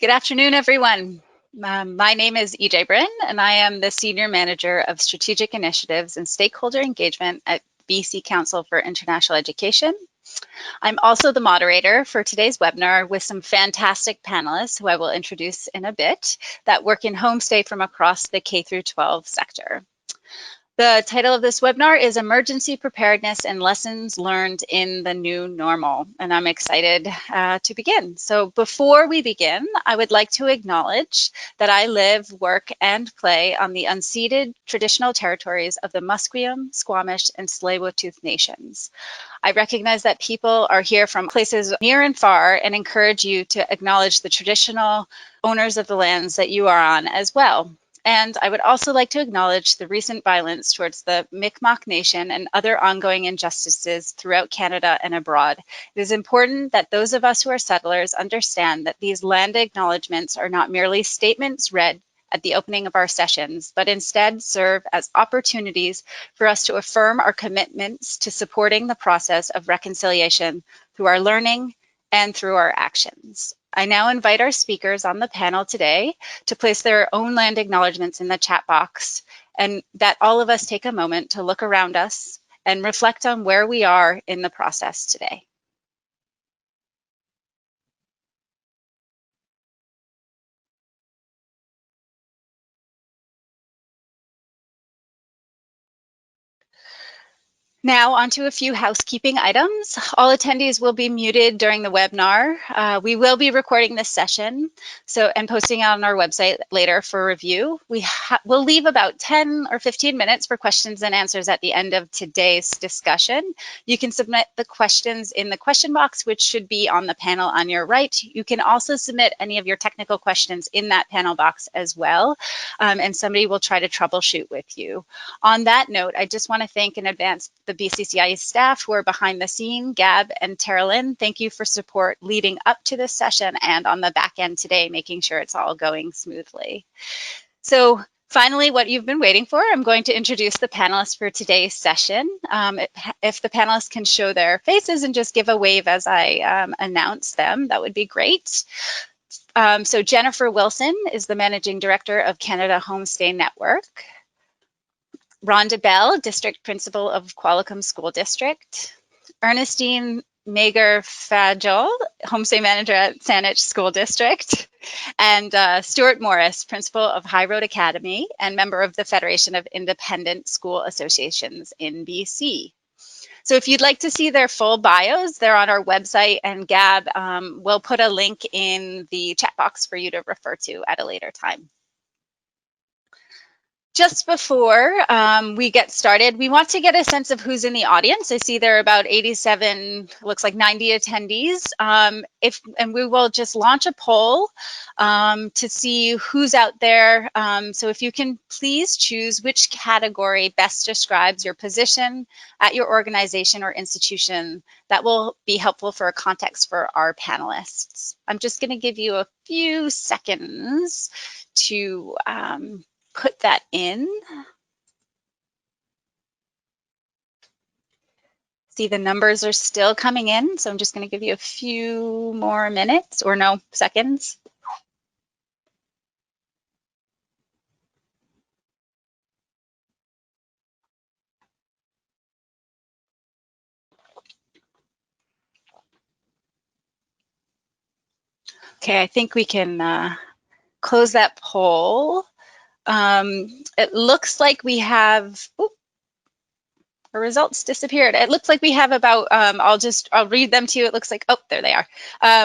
Good afternoon, everyone. My name is EJ Bryn, and I am the Senior Manager of Strategic Initiatives and Stakeholder Engagement at BC Council for International Education. I'm also the moderator for today's webinar with some fantastic panelists who I will introduce in a bit that work in homestay from across the K-12 sector. The title of this webinar is Emergency Preparedness and Lessons Learned in the New Normal, and I'm excited to begin. So before we begin, I would like to acknowledge that I live, work, and play on the unceded traditional territories of the Musqueam, Squamish, and Tsleil-Waututh nations. I recognize that people are here from places near and far and encourage you to acknowledge the traditional owners of the lands that you are on as well. And I would also like to acknowledge the recent violence towards the Mi'kmaq Nation and other ongoing injustices throughout Canada and abroad. It is important that those of us who are settlers understand that these land acknowledgements are not merely statements read at the opening of our sessions, but instead serve as opportunities for us to affirm our commitments to supporting the process of reconciliation through our learning and through our actions. I now invite our speakers on the panel today to place their own land acknowledgements in the chat box, and that all of us take a moment to look around us and reflect on where we are in the process today. Now onto a few housekeeping items. All attendees will be muted during the webinar. We will be recording this session and posting it on our website later for review. We'll leave about 10 or 15 minutes for questions and answers at the end of today's discussion. You can submit the questions in the question box, which should be on the panel on your right. You can also submit any of your technical questions in that panel box as well, and somebody will try to troubleshoot with you. On that note, I just want to thank in advance the BCCI staff who are behind the scene, Gab and Teralyn. Thank you for support leading up to this session and on the back end today, making sure it's all going smoothly. So finally, what you've been waiting for, I'm going to introduce the panelists for today's session. If the panelists can show their faces and just give a wave as I announce them, that would be great. So Jennifer Wilson is the Managing Director of Canada Homestay Network. Rhonda Bell, District Principal of Qualicum School District. Ernestine Mager-Fajol, Homestay Manager at Saanich School District. And Stuart Morris, Principal of High Road Academy and member of the Federation of Independent School Associations in BC. So if you'd like to see their full bios, they're on our website, and Gab will put a link in the chat box for you to refer to at a later time. Just before we get started, we want to get a sense of who's in the audience. I see there are about 87, looks like 90 attendees. And we will just launch a poll to see who's out there. So if you can please choose which category best describes your position at your organization or institution, that will be helpful for a context for our panelists. I'm just going to give you a few seconds to put that in. See, the numbers are still coming in, so I'm just going to give you a few more minutes, or no, seconds. Okay, I think we can close that poll. It looks like we have, our results disappeared. It looks like we have about, I'll read them to you. It looks like, oh, there they are.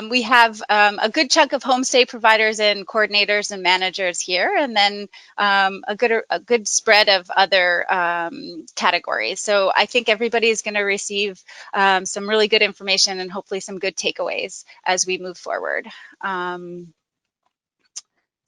We have a good chunk of homestay providers and coordinators and managers here, and then a good spread of other categories. So I think everybody is going to receive some really good information and hopefully some good takeaways as we move forward.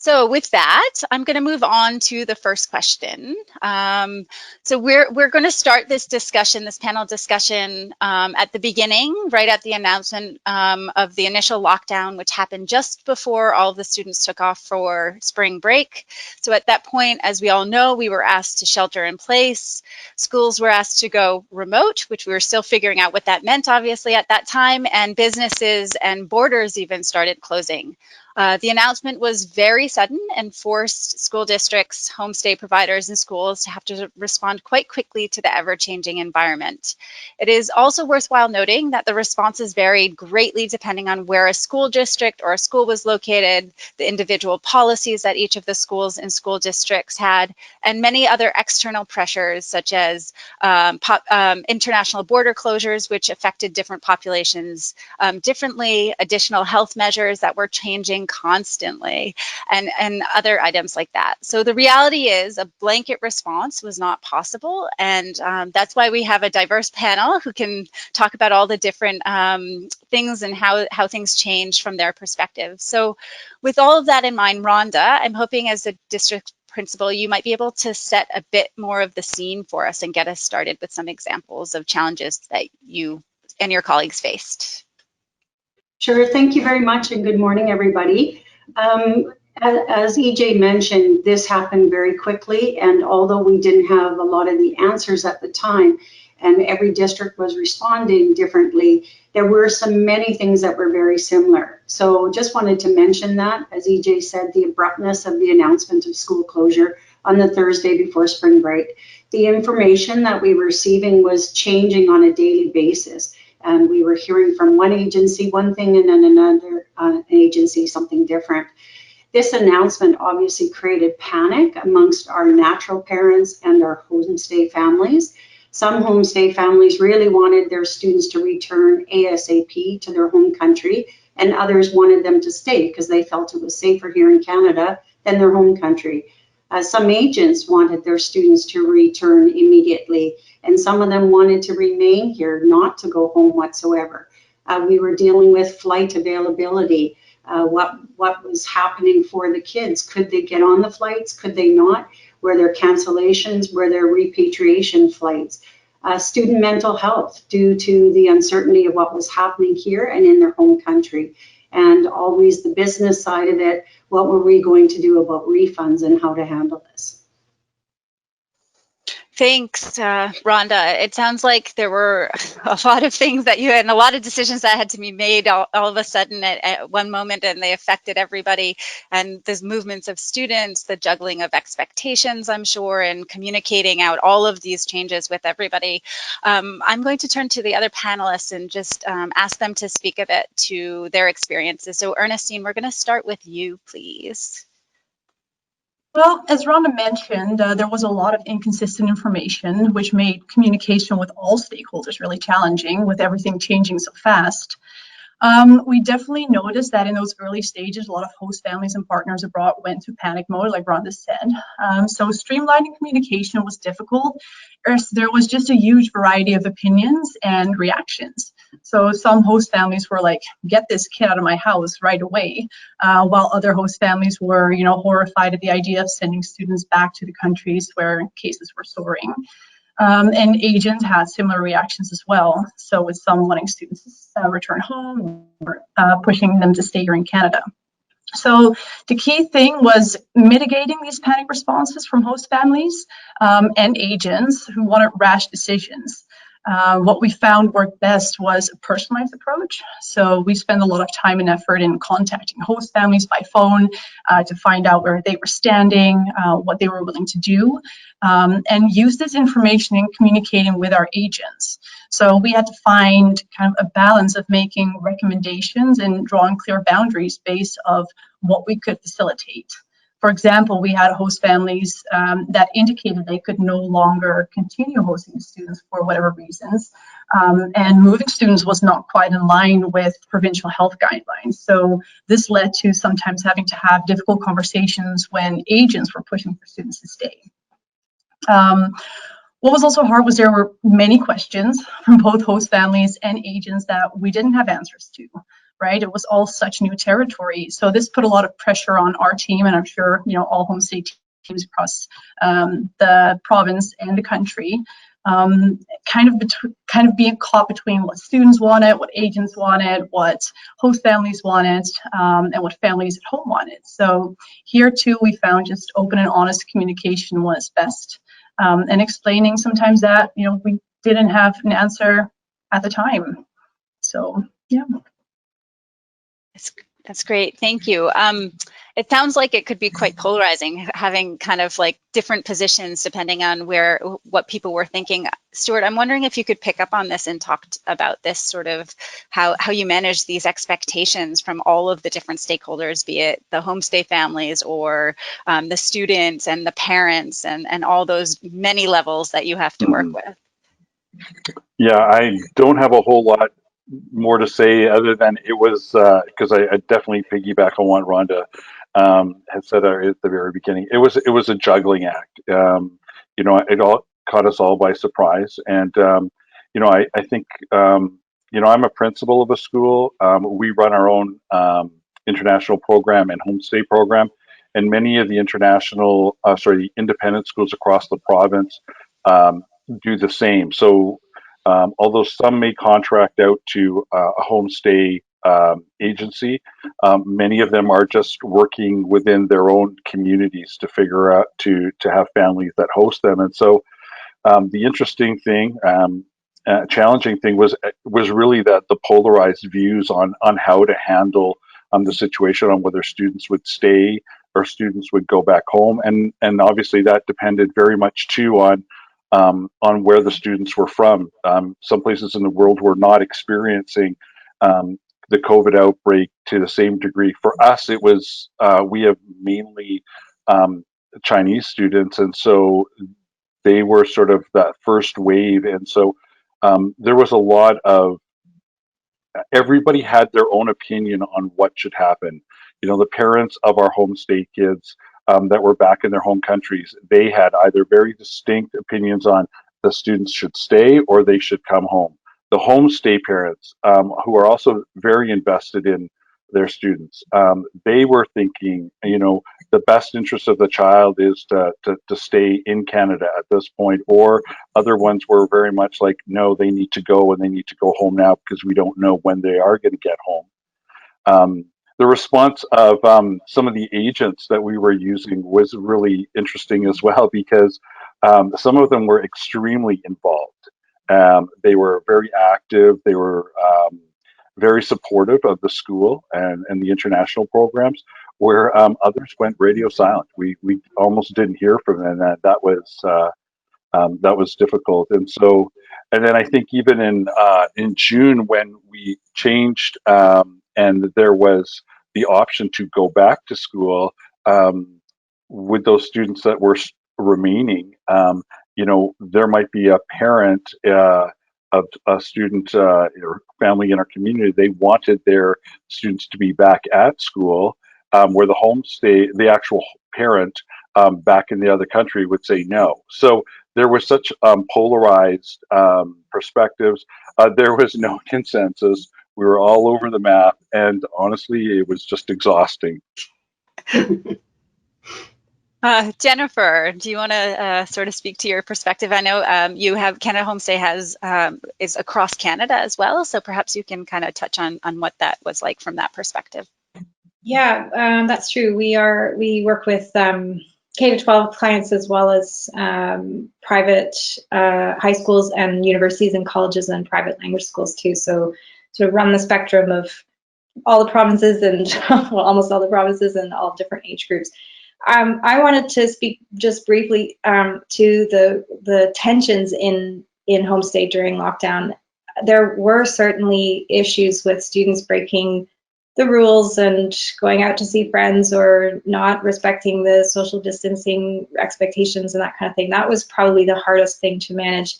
So with that, I'm going to move on to the first question. So we're going to start this discussion, this panel discussion, at the beginning, right at the announcement of the initial lockdown, which happened just before all of the students took off for spring break. So at that point, as we all know, we were asked to shelter in place. Schools were asked to go remote, which we were still figuring out what that meant, obviously, at that time, and businesses and borders even started closing. The announcement was very sudden and forced school districts, homestay providers, and schools to have to respond quite quickly to the ever-changing environment. It is also worthwhile noting that the responses varied greatly depending on where a school district or a school was located, the individual policies that each of the schools and school districts had, and many other external pressures such as international border closures, which affected different populations differently, additional health measures that were changing constantly, and other items like that. So the reality is a blanket response was not possible, and that's why we have a diverse panel who can talk about all the different things and how things changed from their perspective. So with all of that in mind, Rhonda, I'm hoping as a district principal, you might be able to set a bit more of the scene for us and get us started with some examples of challenges that you and your colleagues faced. Sure, thank you very much, and good morning, everybody. As EJ mentioned, this happened very quickly, and although we didn't have a lot of the answers at the time, and every district was responding differently, there were many things that were very similar. So just wanted to mention that, as EJ said, the abruptness of the announcement of school closure on the Thursday before spring break. The information that we were receiving was changing on a daily basis. And we were hearing from one agency one thing and then another agency something different. This announcement obviously created panic amongst our natural parents and our homestay families. Some homestay families really wanted their students to return ASAP to their home country, and others wanted them to stay because they felt it was safer here in Canada than their home country. Some agents wanted their students to return immediately, and some of them wanted to remain here, not to go home whatsoever. We were dealing with flight availability, what was happening for the kids. Could they get on the flights? Could they not? Were there cancellations? Were there repatriation flights? Student mental health due to the uncertainty of what was happening here and in their home country. And always the business side of it, what were we going to do about refunds and how to handle this? Thanks, Rhonda. It sounds like there were a lot of things that you had and a lot of decisions that had to be made all of a sudden at one moment, and they affected everybody. And there's movements of students, the juggling of expectations, I'm sure, and communicating out all of these changes with everybody. I'm going to turn to the other panelists and just ask them to speak a bit to their experiences. So Ernestine, we're going to start with you, please. Well, as Rhonda mentioned, there was a lot of inconsistent information, which made communication with all stakeholders really challenging with everything changing so fast. We definitely noticed that in those early stages, a lot of host families and partners abroad went to panic mode, like Rhonda said. So streamlining communication was difficult, as there was just a huge variety of opinions and reactions. So some host families were like, get this kid out of my house right away, while other host families were, horrified at the idea of sending students back to the countries where cases were soaring. And agents had similar reactions as well. So with some wanting students to return home or pushing them to stay here in Canada. So the key thing was mitigating these panic responses from host families and agents who wanted rash decisions. What we found worked best was a personalized approach. So we spent a lot of time and effort in contacting host families by phone to find out where they were standing, what they were willing to do, and use this information in communicating with our agents. So we had to find kind of a balance of making recommendations and drawing clear boundaries based of what we could facilitate. For example, we had host families that indicated they could no longer continue hosting students for whatever reasons, and moving students was not quite in line with provincial health guidelines. So this led to sometimes having to have difficult conversations when agents were pushing for students to stay. What was also hard was there were many questions from both host families and agents that we didn't have answers to. right? It was all such new territory. So this put a lot of pressure on our team, and I'm sure, all homestay teams across the province and the country, kind of being caught between what students wanted, what agents wanted, what host families wanted, and what families at home wanted. So here too, we found just open and honest communication was best, and explaining sometimes that we didn't have an answer at the time. So yeah. That's great. Thank you. It sounds like it could be quite polarizing, having kind of like different positions depending on what people were thinking. Stuart, I'm wondering if you could pick up on this and talk about this sort of how you manage these expectations from all of the different stakeholders, be it the homestay families or the students and the parents and all those many levels that you have to work with. Yeah, I don't have a whole lot more to say other than it was because I definitely piggyback on what Rhonda had said at the very beginning. It was a juggling act. It all caught us all by surprise, and I think I'm a principal of a school. We run our own international program and homestay program, and many of the independent schools across the province do the same. So. Although some may contract out to a homestay agency, many of them are just working within their own communities to figure out to have families that host them. And so the interesting thing, challenging thing was really that the polarized views on how to handle the situation, on whether students would stay or students would go back home, and obviously that depended very much too on where the students were from. Some places in the world were not experiencing the COVID outbreak to the same degree. For us, it was we have mainly Chinese students, and so they were sort of that first wave, and so there was a lot of everybody had their own opinion on what should happen. The parents of our homestay kids that were back in their home countries, they had either very distinct opinions on the students should stay or they should come home. The homestay parents, who are also very invested in their students, they were thinking, the best interest of the child is to stay in Canada at this point, or other ones were very much like, no, they need to go and they need to go home now because we don't know when they are going to get home. The response of some of the agents that we were using was really interesting as well, because some of them were extremely involved. They were very active. They were very supportive of the school and the international programs, where others went radio silent. We almost didn't hear from them, and that was difficult. And then I think even in June, when we changed and there was the option to go back to school with those students that were remaining, there might be a parent of a student or family in our community. They wanted their students to be back at school, where the actual parent back in the other country would say no. So there was such polarized perspectives. There was no consensus. We were all over the map, and honestly, it was just exhausting. Jennifer, do you want to sort of speak to your perspective? I know you have Canada Homestay is across Canada as well, so perhaps you can kind of touch on what that was like from that perspective. Yeah, that's true. We work with K-12 clients as well as private high schools and universities and colleges and private language schools too. So to run the spectrum of all the provinces and well, almost all the provinces and all different age groups. I wanted to speak just briefly to the tensions in homestay during lockdown. There were certainly issues with students breaking the rules and going out to see friends or not respecting the social distancing expectations and that kind of thing. That was probably the hardest thing to manage.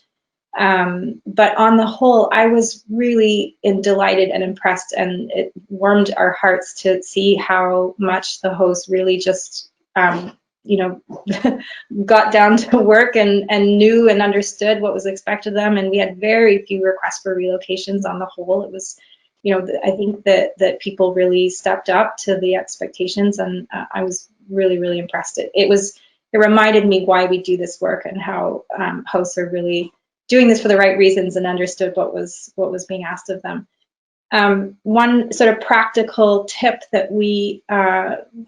But on the whole, I was really delighted and impressed, and it warmed our hearts to see how much the host really just, got down to work and knew and understood what was expected of them. And we had very few requests for relocations on the whole. It was I think that people really stepped up to the expectations, and I was really, really impressed. It reminded me why we do this work and how hosts are really doing this for the right reasons and understood what was being asked of them. One sort of practical tip that we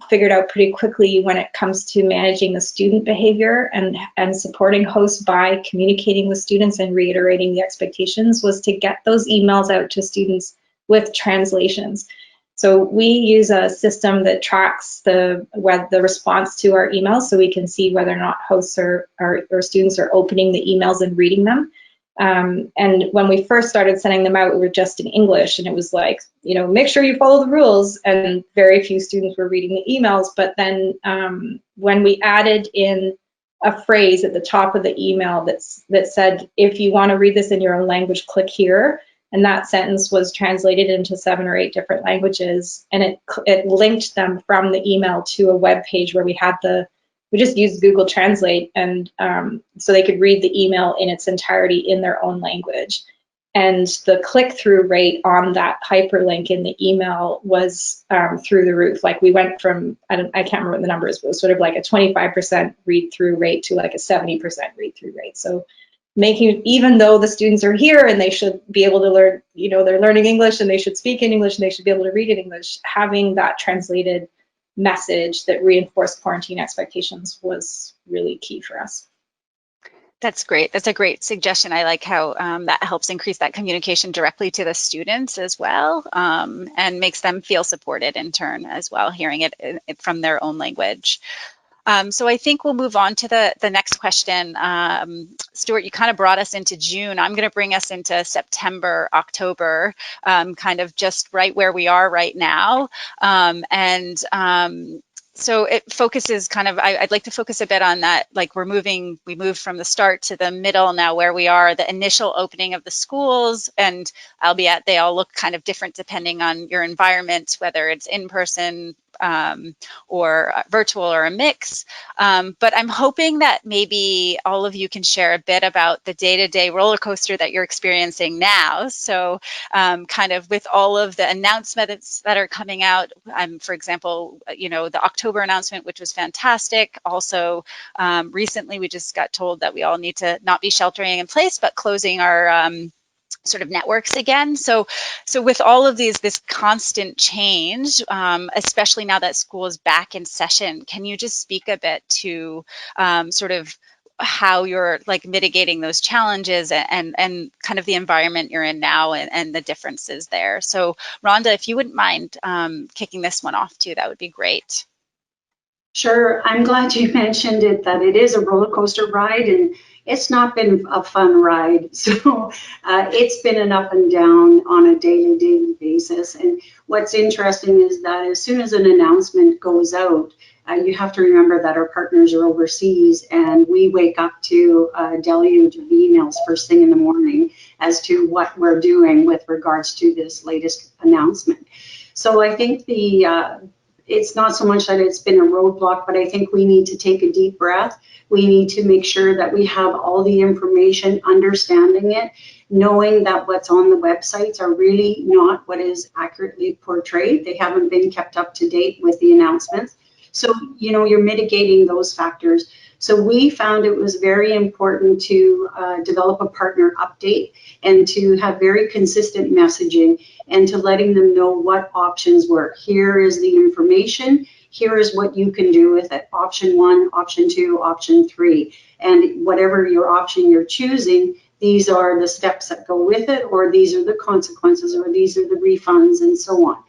figured out pretty quickly when it comes to managing the student behavior and supporting hosts by communicating with students and reiterating the expectations was to get those emails out to students with translations. So we use a system that tracks the response to our emails, so we can see whether or not hosts or students are opening the emails and reading them. And when we first started sending them out, we were just in English, and it was like, make sure you follow the rules, and very few students were reading the emails. But then when we added in a phrase at the top of the email that said, if you want to read this in your own language, click here, and that sentence was translated into 7 or 8 different languages, and it linked them from the email to a web page where we just used Google Translate, and so they could read the email in its entirety in their own language. And the click-through rate on that hyperlink in the email was through the roof. Like, we went from, I can't remember what the number is, but it was sort of like a 25% read-through rate to like a 70% read-through rate. So even though the students are here and they should be able to learn, they're learning English and they should speak in English and they should be able to read in English, having that translated message that reinforced quarantine expectations was really key for us. That's great. That's a great suggestion. I like how that helps increase that communication directly to the students as well, and makes them feel supported in turn as well, hearing it from their own language. So I think we'll move on to the next question. Stuart, you kind of brought us into June. I'm going to bring us into September, October, kind of just right where we are right now. So it focuses kind of, I'd like to focus a bit on that, like we moved from the start to the middle now where we are, the initial opening of the schools, and albeit they all look kind of different depending on your environment, whether it's in person, or virtual or a mix. But I'm hoping that maybe all of you can share a bit about the day-to-day roller coaster that you're experiencing now. So kind of with all of the announcements that are coming out, for example, the October announcement, which was fantastic. Also, recently we just got told that we all need to not be sheltering in place, but closing our sort of networks again. So with all of this constant change, especially now that school is back in session, can you just speak a bit to sort of how you're like mitigating those challenges and kind of the environment you're in now and the differences there? So Rhonda, if you wouldn't mind kicking this one off too, that would be great. Sure. I'm glad you mentioned it, that it is a roller coaster ride, and it's not been a fun ride. So it's been an up and down on a daily basis. And what's interesting is that as soon as an announcement goes out, you have to remember that our partners are overseas, and we wake up to a deluge of emails first thing in the morning as to what we're doing with regards to this latest announcement. So I think it's not so much that it's been a roadblock, but I think we need to take a deep breath. We need to make sure that we have all the information, understanding it, knowing that what's on the websites are really not what is accurately portrayed. They haven't been kept up to date with the announcements. So, you're mitigating those factors. So we found it was very important to develop a partner update and to have very consistent messaging and to letting them know what options were. Here is the information. Here is what you can do with it. Option 1, option 2, option 3. And whatever your option you're choosing, these are the steps that go with it, or these are the consequences, or these are the refunds, and so on.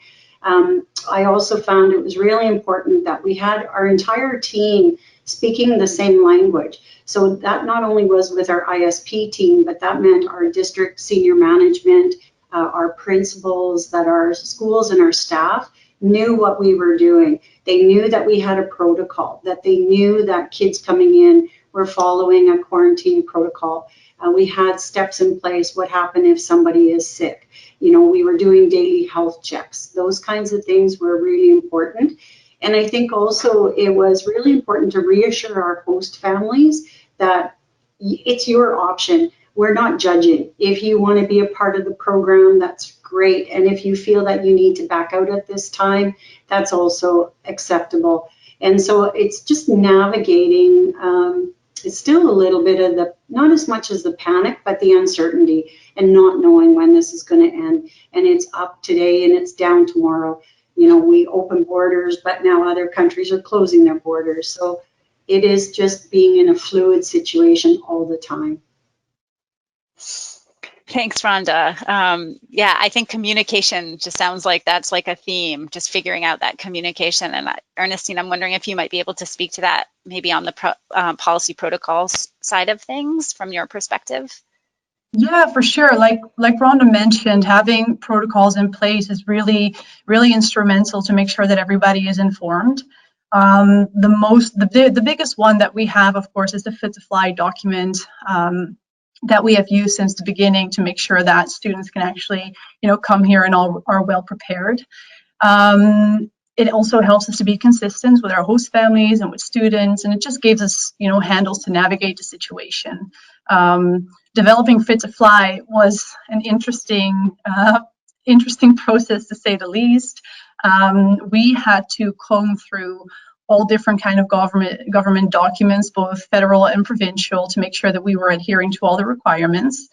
I also found it was really important that we had our entire team speaking the same language. So that not only was with our ISP team, but that meant our district senior management, our principals, that our schools and our staff knew what we were doing. They knew that we had a protocol, that they knew that kids coming in were following a quarantine protocol. We had steps in place. What happened if somebody is sick? We were doing daily health checks. Those kinds of things were really important. And I think also it was really important to reassure our host families that it's your option. we're not judging. If you want to be a part of the program, that's great. And if you feel that you need to back out at this time, that's also acceptable. And so it's just navigating, it's still a little bit of the, not as much as the panic, but the uncertainty and not knowing when this is going to end. And it's up today and it's down tomorrow. You know, we open borders, but now other countries are closing their borders. So it is just being in a fluid situation all the time. Thanks, Rhonda. Yeah, I think communication just sounds like that's like a theme, just figuring out that communication. And Ernestine, I'm wondering if you might be able to speak to that maybe on the policy protocols side of things from your perspective. Yeah, for sure. Like Rhonda mentioned, having protocols in place is really instrumental to make sure that everybody is informed. The biggest one that we have, of course, is the Fit to Fly document that we have used since the beginning to make sure that students can actually, come here and all are well prepared. It also helps us to be consistent with our host families and with students, and it just gives us, handles to navigate the situation. Developing Fit to Fly was an interesting process, to say the least. We had to comb through all different kind of government documents, both federal and provincial, to make sure that we were adhering to all the requirements,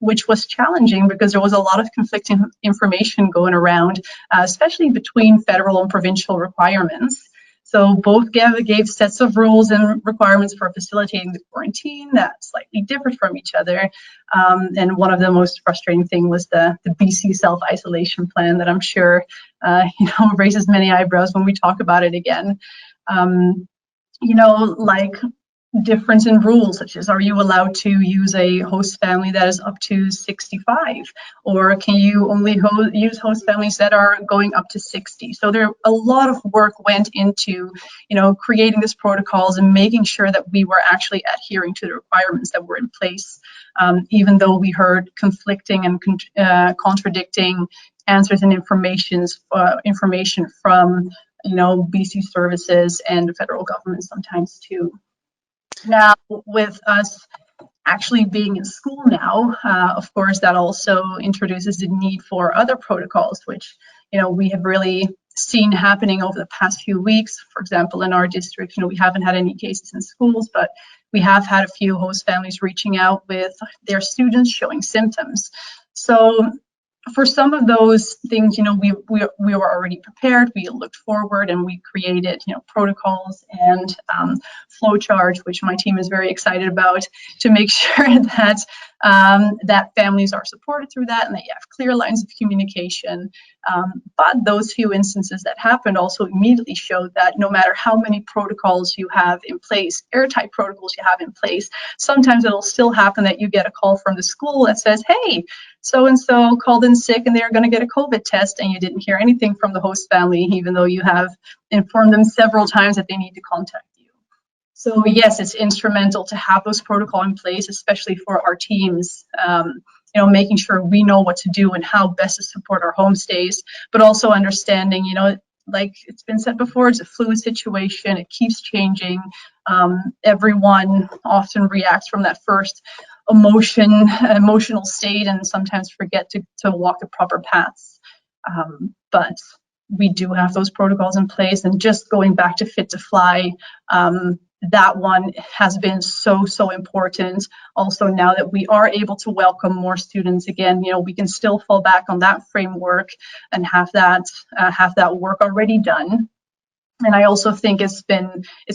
which was challenging because there was a lot of conflicting information going around, especially between federal and provincial requirements. So both gave sets of rules and requirements for facilitating the quarantine that slightly differed from each other. And one of the most frustrating thing was the BC self-isolation plan that I'm sure raises many eyebrows when we talk about it again. Like difference in rules, such as, are you allowed to use a host family that is up to 65, or can you only use host families that are going up to 60? So there a lot of work went into creating these protocols and making sure that we were actually adhering to the requirements that were in place, even though we heard conflicting and contradicting answers and information from BC services and the federal government sometimes too. Now, with us actually being in school now, of course, that also introduces the need for other protocols, which we have really seen happening over the past few weeks. For example, in our district, we haven't had any cases in schools, but we have had a few host families reaching out with their students showing symptoms. So for some of those things, we were already prepared. We looked forward and we created, protocols and flowcharts, which my team is very excited about, to make sure that that families are supported through that and that you have clear lines of communication. But those few instances that happened also immediately showed that no matter how many protocols you have in place, airtight protocols you have in place, sometimes it'll still happen that you get a call from the school that says, hey, so-and-so called in sick and they're going to get a COVID test, and you didn't hear anything from the host family, even though you have informed them several times that they need to contact you. So yes, it's instrumental to have those protocols in place, especially for our teams, making sure we know what to do and how best to support our homestays, but also understanding, like it's been said before, it's a fluid situation. It keeps changing. Everyone often reacts from that first emotional state and sometimes forget to walk the proper paths. But we do have those protocols in place, and just going back to Fit to Fly, that one has been so important. Also, now that we are able to welcome more students again, we can still fall back on that framework and have that work already done. And I also think it's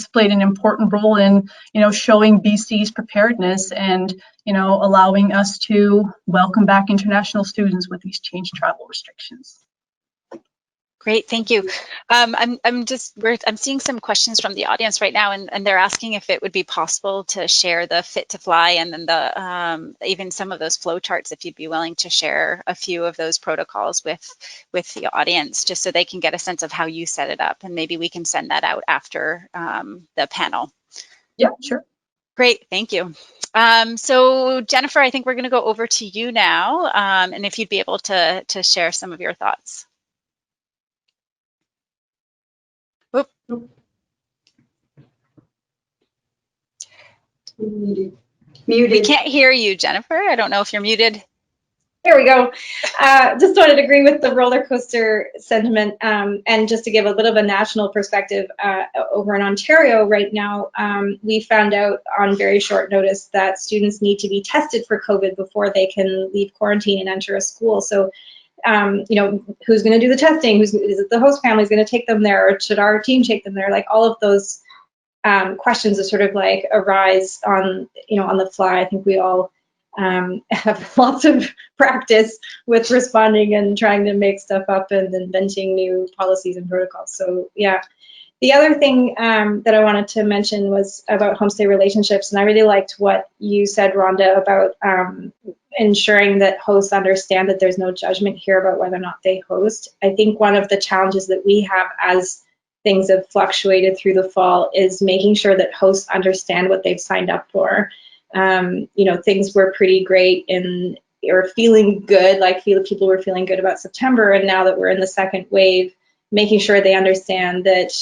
played an important role in, showing BC's preparedness and, allowing us to welcome back international students with these changed travel restrictions. Great, thank you. I'm seeing some questions from the audience right now, and they're asking if it would be possible to share the Fit to Fly and then the even some of those flow charts, if you'd be willing to share a few of those protocols with the audience, just so they can get a sense of how you set it up, and maybe we can send that out after the panel. Yeah, sure. Great, thank you. So Jennifer, I think we're going to go over to you now, and if you'd be able to share some of your thoughts. Muted. We can't hear you, Jennifer. I don't know if you're muted. There we go. Just wanted to agree with the roller coaster sentiment, and just to give a bit of a national perspective, over in Ontario right now, we found out on very short notice that students need to be tested for COVID before they can leave quarantine and enter a school. So, you know, who's going to do the testing? Is it the host family is going to take them there, or should our team take them there? Like all of those questions that sort of like arise on, you know, on the fly. I think we all have lots of practice with responding and trying to make stuff up and inventing new policies and protocols. So yeah. The other thing that I wanted to mention was about homestay relationships, and I really liked what you said, Rhonda, about ensuring that hosts understand that there's no judgment here about whether or not they host. I think one of the challenges that we have as things have fluctuated through the fall is making sure that hosts understand what they've signed up for. You know, things were pretty great or feeling good, like people were feeling good about September, and now that we're in the second wave, making sure they understand that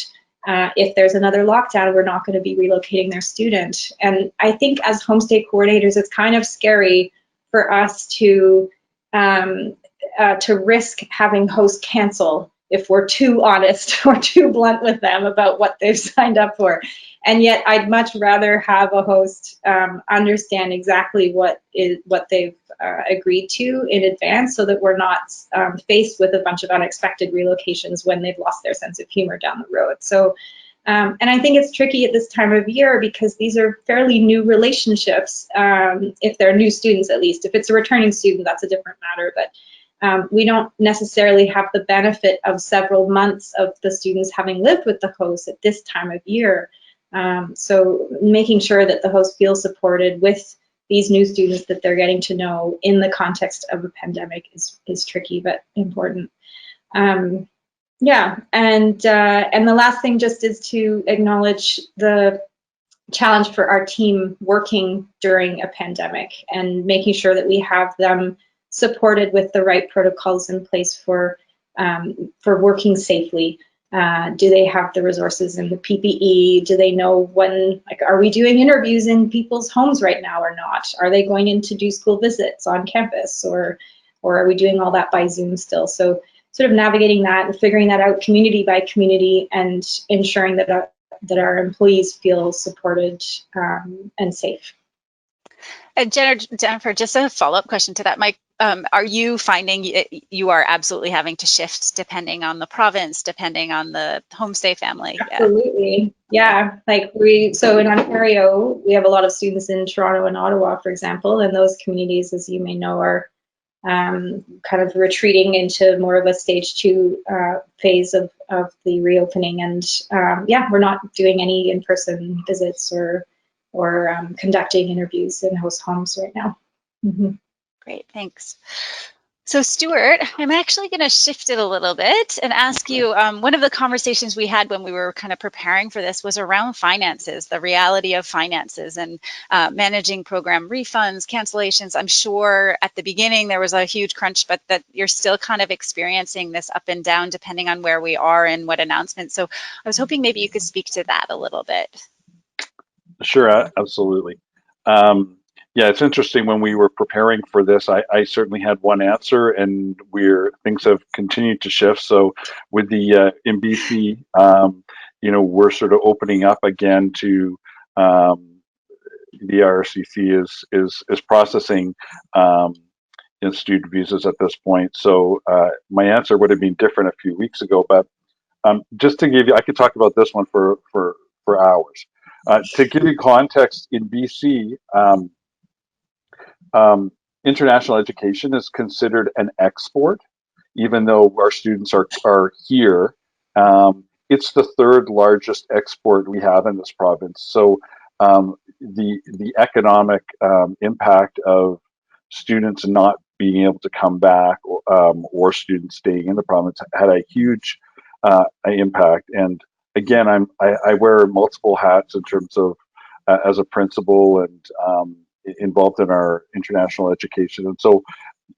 if there's another lockdown, we're not going to be relocating their student. And I think as homestay coordinators, it's kind of scary for us to risk having hosts cancel if we're too honest or too blunt with them about what they've signed up for. And yet I'd much rather have a host understand exactly what they've agreed to in advance, so that we're not faced with a bunch of unexpected relocations when they've lost their sense of humor down the road. So, and I think it's tricky at this time of year because these are fairly new relationships, if they're new students at least. If it's a returning student, that's a different matter. But we don't necessarily have the benefit of several months of the students having lived with the host at this time of year. So making sure that the host feels supported with these new students that they're getting to know in the context of a pandemic is tricky but important. Yeah, and the last thing just is to acknowledge the challenge for our team working during a pandemic and making sure that we have them supported with the right protocols in place for working safely. Do they have the resources and the PPE? Do they know when, like, are we doing interviews in people's homes right now or not? Are they going in to do school visits on campus, or are we doing all that by Zoom still? So sort of navigating that and figuring that out community by community and ensuring that our employees feel supported and safe. And Jennifer, just a follow-up question to that, Mike. Are you finding you are absolutely having to shift depending on the province, depending on the homestay family? Absolutely. Yeah. So in Ontario, we have a lot of students in Toronto and Ottawa, for example, and those communities, as you may know, are kind of retreating into more of a stage 2 phase of the reopening. And yeah, we're not doing any in-person visits or conducting interviews in host homes right now. Mm-hmm. Great, thanks. So Stuart, I'm actually going to shift it a little bit and ask you, one of the conversations we had when we were kind of preparing for this was around finances, the reality of finances and managing program refunds, cancellations. I'm sure at the beginning there was a huge crunch, but that you're still kind of experiencing this up and down depending on where we are and what announcements. So I was hoping maybe you could speak to that a little bit. Sure, absolutely. Yeah, it's interesting. When we were preparing for this, I certainly had one answer, and things have continued to shift. So with the in BC, we're sort of opening up again to the IRCC is processing student visas at this point. So my answer would have been different a few weeks ago, but just to give you, I could talk about this one for hours. To give you context, in BC, international education is considered an export, even though our students are here. It's the third largest export we have in this province. So the economic impact of students not being able to come back or students staying in the province had a huge impact. And again, I wear multiple hats in terms of as a principal and involved in our international education. And so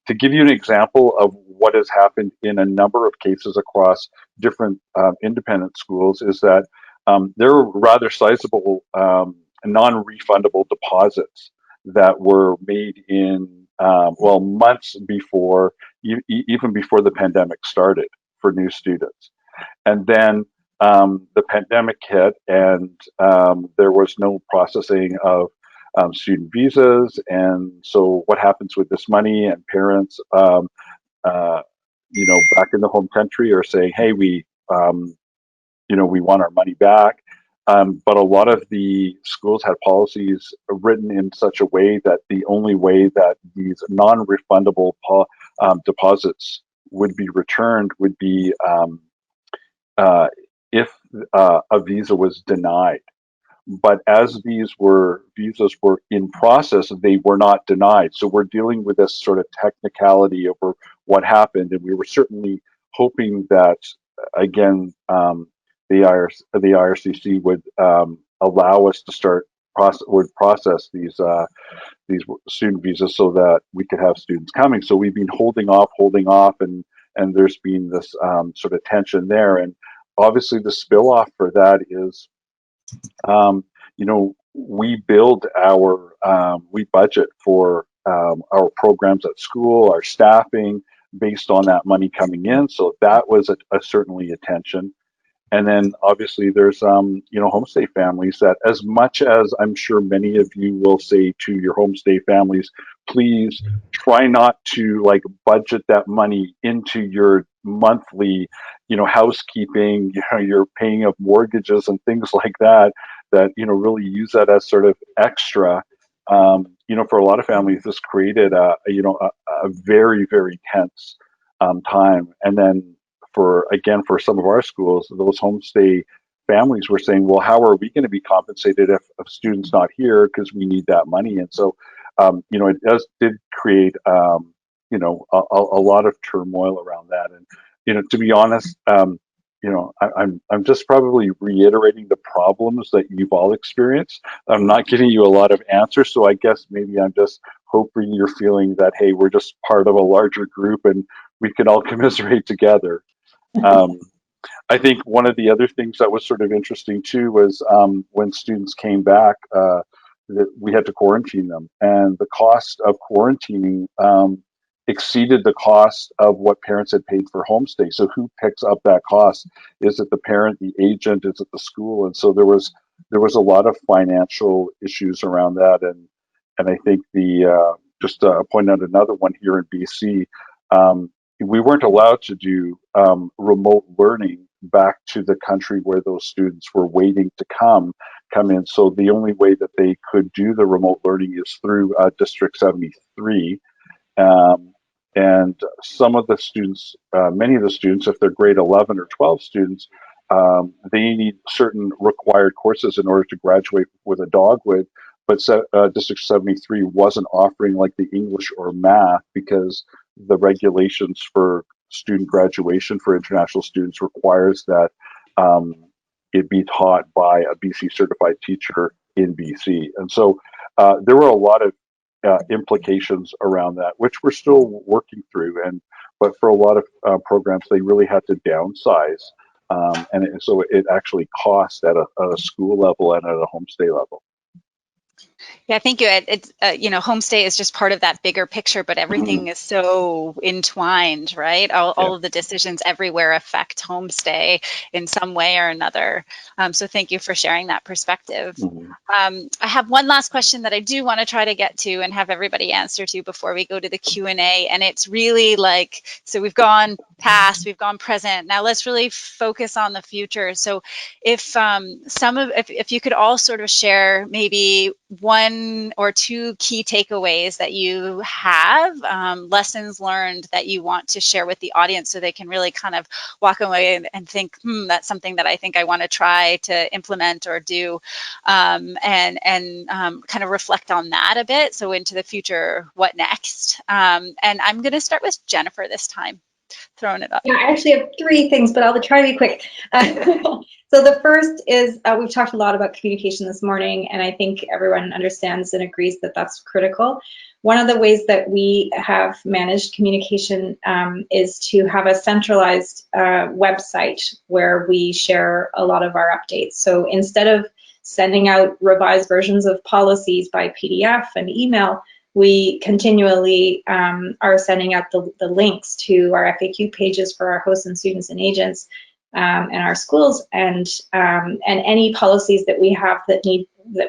to give you an example of what has happened in a number of cases across different independent schools is that there are rather sizable non-refundable deposits that were made in, well, months before, even before the pandemic started for new students. And then the pandemic hit, and there was no processing of student visas. And so what happens with this money? And parents, back in the home country are saying, hey, we want our money back. But a lot of the schools had policies written in such a way that the only way that these non-refundable deposits would be returned would be if a visa was denied. But as visas were in process, they were not denied. So we're dealing with this sort of technicality over what happened, and we were certainly hoping that, again, the IRCC would allow us to start process these student visas so that we could have students coming. So we've been holding off, and there's been this sort of tension there. And obviously, the spill off for that is, we build we budget for our programs at school, our staffing based on that money coming in. So that was certainly a tension. And then obviously there's, homestay families that, as much as I'm sure many of you will say to your homestay families, please try not to budget that money into your monthly, housekeeping, your paying of mortgages and things like that, really use that as sort of extra. For a lot of families, this created a very, very tense time. And then for some of our schools, those homestay families were saying, well, how are we going to be compensated if a student's not here, because we need that money? And so, it did create, a lot of turmoil around that. And, to be honest, I'm just probably reiterating the problems that you've all experienced. I'm not giving you a lot of answers. So I guess maybe I'm just hoping you're feeling that, hey, we're just part of a larger group and we can all commiserate together. I think one of the other things that was sort of interesting too was when students came back, that we had to quarantine them, and the cost of quarantining exceeded the cost of what parents had paid for homestay. So who picks up that cost? Is it the parent, the agent? Is it the school? And so there was a lot of financial issues around that, and I think just to point out another one here in BC. We weren't allowed to do remote learning back to the country where those students were waiting to come in. So the only way that they could do the remote learning is through District 73. And some of the students, many of the students, if they're grade 11 or 12 students, they need certain required courses in order to graduate with a dogwood. But District 73 wasn't offering the English or math, because the regulations for student graduation for international students requires that it be taught by a BC certified teacher in BC. And so there were a lot of implications around that, which we're still working through. But for a lot of programs, they really had to downsize. So it actually cost at a school level and at a homestay level. Yeah, thank you. It's homestay is just part of that bigger picture, but everything is so entwined, right? All of the decisions everywhere affect homestay in some way or another. So thank you for sharing that perspective. I have one last question that I do want to try to get to and have everybody answer to before we go to the Q&A. And it's really so we've gone past, we've gone present. Now let's really focus on the future. So if you could all sort of share maybe one or two key takeaways that you have, lessons learned that you want to share with the audience, so they can really kind of walk away and think, that's something that I think I want to try to implement or do, and kind of reflect on that a bit. So into the future, what next? And I'm going to start with Jennifer this time. Throwing it up. Yeah, I actually have three things, but I'll try to be quick. So the first is we've talked a lot about communication this morning, and I think everyone understands and agrees that that's critical. One of the ways that we have managed communication is to have a centralized website where we share a lot of our updates. So instead of sending out revised versions of policies by PDF and email, we continually are sending out the links to our FAQ pages for our hosts and students and agents and our schools, and any policies that we have that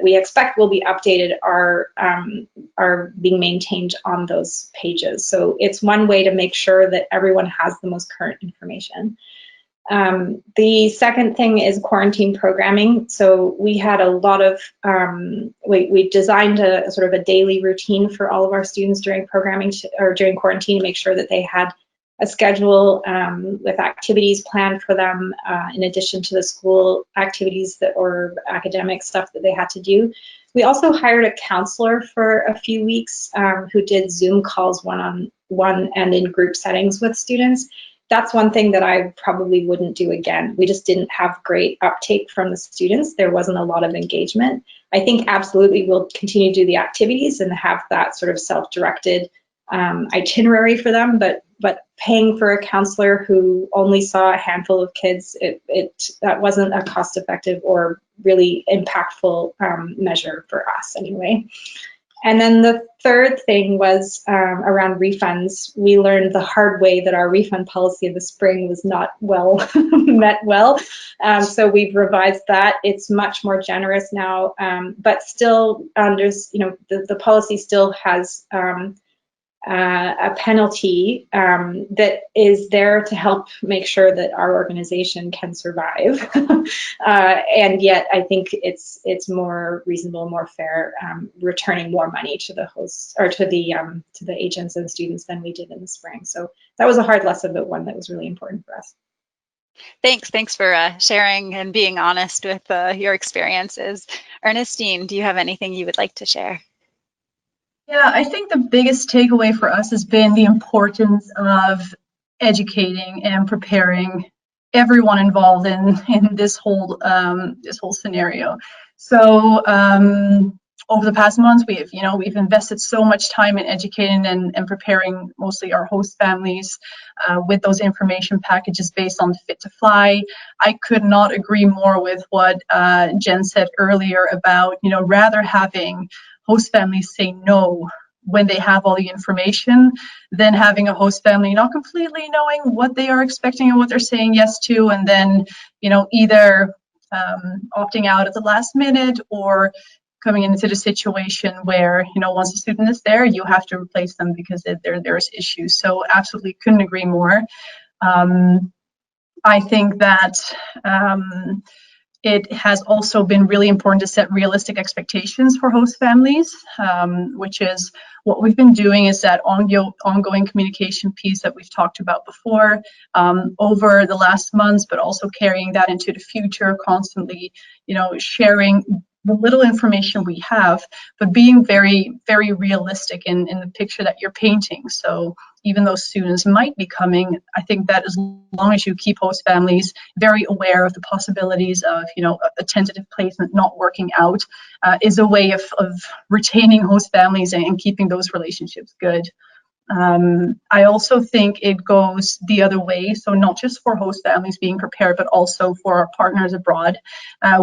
we expect will be updated are being maintained on those pages. So it's one way to make sure that everyone has the most current information. The second thing is quarantine programming. So we had a lot of, we designed a sort of a daily routine for all of our students during programming or during quarantine to make sure that they had a schedule with activities planned for them in addition to the school activities that or academic stuff that they had to do. We also hired a counselor for a few weeks who did Zoom calls one-on-one and in group settings with students. That's one thing that I probably wouldn't do again. We just didn't have great uptake from the students. There wasn't a lot of engagement. I think absolutely we'll continue to do the activities and have that sort of self-directed itinerary for them, but paying for a counselor who only saw a handful of kids, that wasn't a cost-effective or really impactful measure for us anyway. And then the third thing was around refunds. We learned the hard way that our refund policy in the spring was not well met well. So we've revised that. It's much more generous now, but still the policy still has a penalty that is there to help make sure that our organization can survive. And yet I think it's more reasonable, more fair, returning more money to the hosts or to the agents and students than we did in the spring. So that was a hard lesson, but one that was really important for us. Thanks for sharing and being honest with your experiences. Ernestine, do you have anything you would like to share? Yeah, I think the biggest takeaway for us has been the importance of educating and preparing everyone involved in this whole scenario. So over the past months, we've invested so much time in educating and preparing mostly our host families with those information packages based on Fit to Fly. I could not agree more with what Jen said earlier about rather having host families say no when they have all the information than having a host family not completely knowing what they are expecting and what they're saying yes to, and then either opting out at the last minute or coming into the situation where once the student is there, you have to replace them because there's issues. So absolutely couldn't agree more. I think that it has also been really important to set realistic expectations for host families, which is what we've been doing is that ongoing communication piece that we've talked about before over the last months, but also carrying that into the future, constantly, sharing the little information we have, but being very, very realistic in the picture that you're painting. So even though students might be coming, I think that as long as you keep host families very aware of the possibilities of, a tentative placement not working out, is a way of retaining host families and keeping those relationships good. I also think it goes the other way. So not just for host families being prepared, but also for our partners abroad.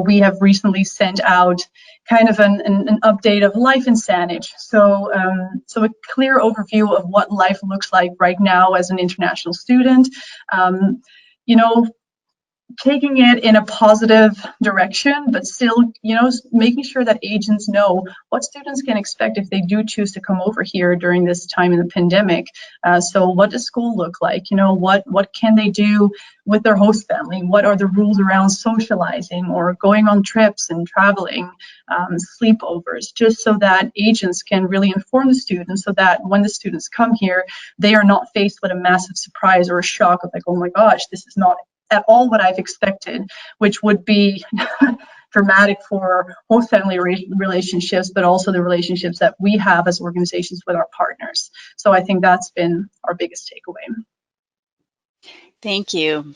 We have recently sent out kind of an update of life in Saanich. So a clear overview of what life looks like right now as an international student. Taking it in a positive direction, but still, making sure that agents know what students can expect if they do choose to come over here during this time in the pandemic. So what does school look like? What can they do with their host family? What are the rules around socializing or going on trips and traveling, sleepovers, just so that agents can really inform the students so that when the students come here, they are not faced with a massive surprise or a shock of like, oh my gosh, this is not at all what I've expected, which would be dramatic for host family relationships, but also the relationships that we have as organizations with our partners. So I think that's been our biggest takeaway. Thank you.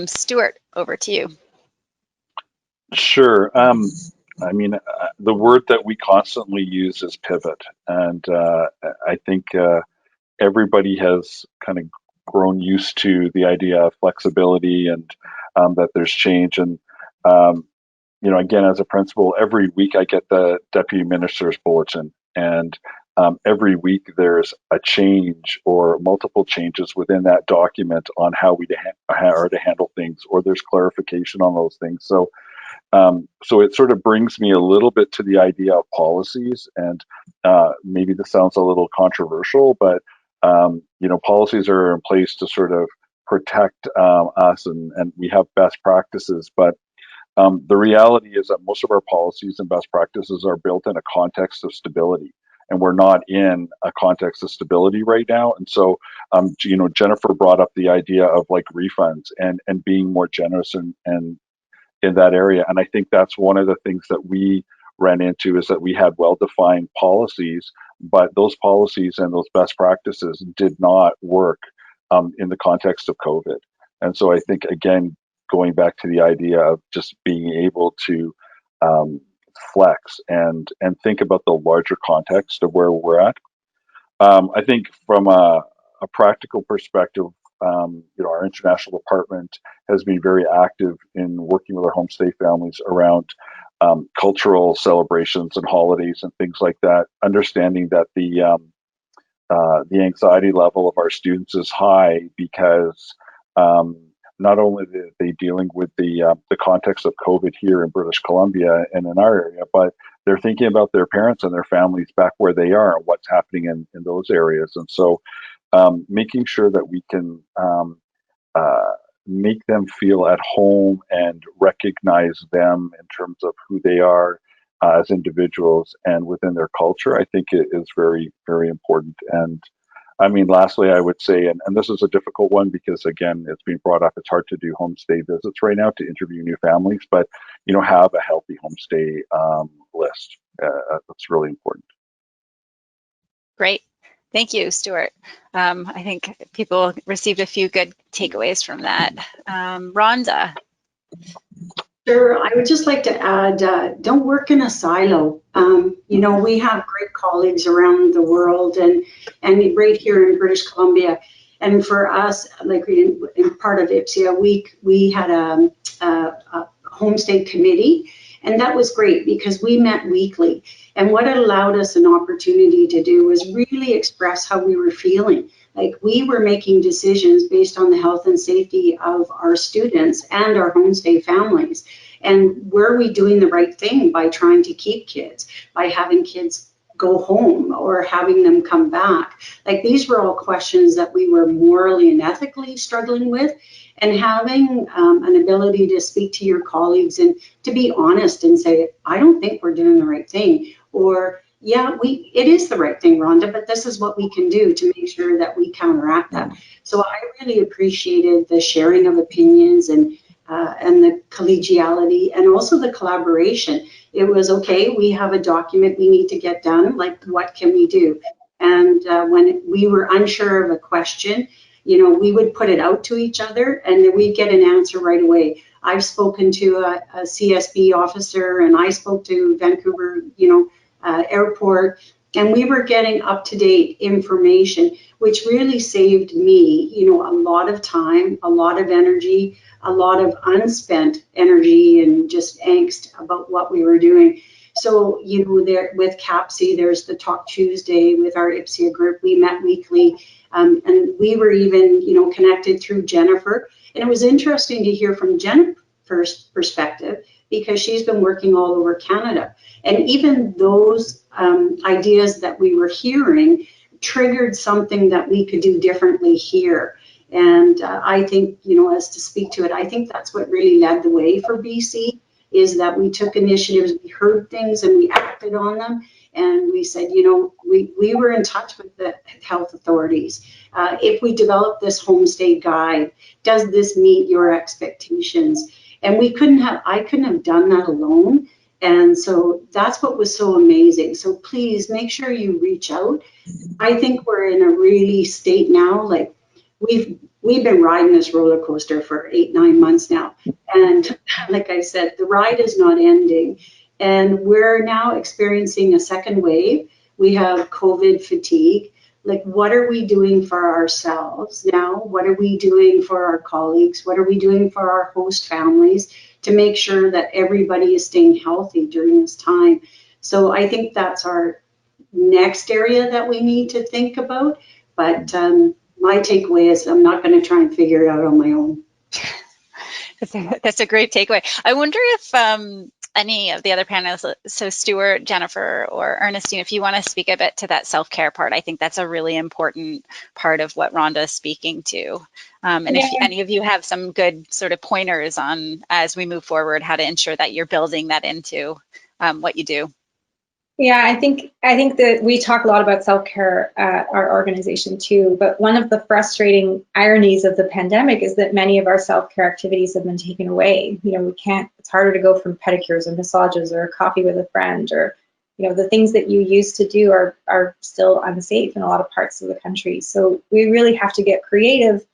Stuart, over to you. Sure. The word that we constantly use is pivot. And I think everybody has kind of grown used to the idea of flexibility and that there's change. And again, as a principal, every week I get the deputy minister's bulletin, and every week there's a change or multiple changes within that document on how we are to handle things, or there's clarification on those things. So it sort of brings me a little bit to the idea of policies, and maybe this sounds a little controversial, but policies are in place to sort of protect us, and we have best practices. But the reality is that most of our policies and best practices are built in a context of stability, and we're not in a context of stability right now. And so, Jennifer brought up the idea of like refunds and being more generous and in that area. And I think that's one of the things that we ran into, is that we had well-defined policies, but those policies and those best practices did not work in the context of COVID. And so I think, again, going back to the idea of just being able to flex and think about the larger context of where we're at. I think from a practical perspective, our international department has been very active in working with our homestay families around cultural celebrations and holidays and things like that, understanding that the anxiety level of our students is high because not only are they dealing with the context of COVID here in British Columbia and in our area, but they're thinking about their parents and their families back where they are and what's happening in those areas. And so making sure that we can make them feel at home and recognize them in terms of who they are as individuals and within their culture, I think it is very, very important. And I mean, lastly, I would say, and this is a difficult one because, again, it's been brought up, it's hard to do homestay visits right now to interview new families, but, have a healthy homestay list. That's really important. Great. Thank you, Stuart. I think people received a few good takeaways from that. Rhonda. Sure. I would just like to add, don't work in a silo. We have great colleagues around the world and right here in British Columbia. And for us, like in part of IPSIA, we had a Homestay Committee, and that was great because we met weekly. And what it allowed us an opportunity to do was really express how we were feeling. Like, we were making decisions based on the health and safety of our students and our homestay families. And were we doing the right thing by trying to keep kids, by having kids go home or having them come back? Like, these were all questions that we were morally and ethically struggling with. And having an ability to speak to your colleagues and to be honest and say, I don't think we're doing the right thing, or yeah, it is the right thing, Rhonda, but this is what we can do to make sure that we counteract that. So I really appreciated the sharing of opinions and the collegiality and also the collaboration. It was, okay, we have a document we need to get done, like, what can we do? And when we were unsure of a question, we would put it out to each other and then we'd get an answer right away. I've spoken to a CSB officer, and I spoke to Vancouver, airport, and we were getting up-to-date information, which really saved me, a lot of time, a lot of energy, a lot of unspent energy and just angst about what we were doing. So, there with CAPSI, there's the Talk Tuesday with our IPSIA group. We met weekly, and we were even, connected through Jennifer. And it was interesting to hear from Jennifer's perspective because she's been working all over Canada. And even those ideas that we were hearing triggered something that we could do differently here. And I think, as to speak to it, I think that's what really led the way for BC, is that we took initiatives, we heard things and we acted on them. And we said, we were in touch with the health authorities. If we develop this homestay guide, does this meet your expectations? And I couldn't have done that alone. And so that's what was so amazing. So please make sure you reach out. I think we're in a really state now, like, we've been riding this roller coaster for 8-9 months now. And like I said, the ride is not ending. And we're now experiencing a second wave. We have COVID fatigue. Like, what are we doing for ourselves now? What are we doing for our colleagues? What are we doing for our host families to make sure that everybody is staying healthy during this time. So I think that's our next area that we need to think about. But my takeaway is I'm not going to try and figure it out on my own. That's a great takeaway. I wonder if any of the other panelists, so Stuart, Jennifer, or Ernestine, if you want to speak a bit to that self-care part. I think that's a really important part of what Rhonda is speaking to. And if any of you have some good sort of pointers on, as we move forward, how to ensure that you're building that into what you do. Yeah, I think that we talk a lot about self-care at our organization too, but one of the frustrating ironies of the pandemic is that many of our self-care activities have been taken away. You know, it's harder to go from pedicures and massages or coffee with a friend, or, you know, the things that you used to do are still unsafe in a lot of parts of the country. So we really have to get creative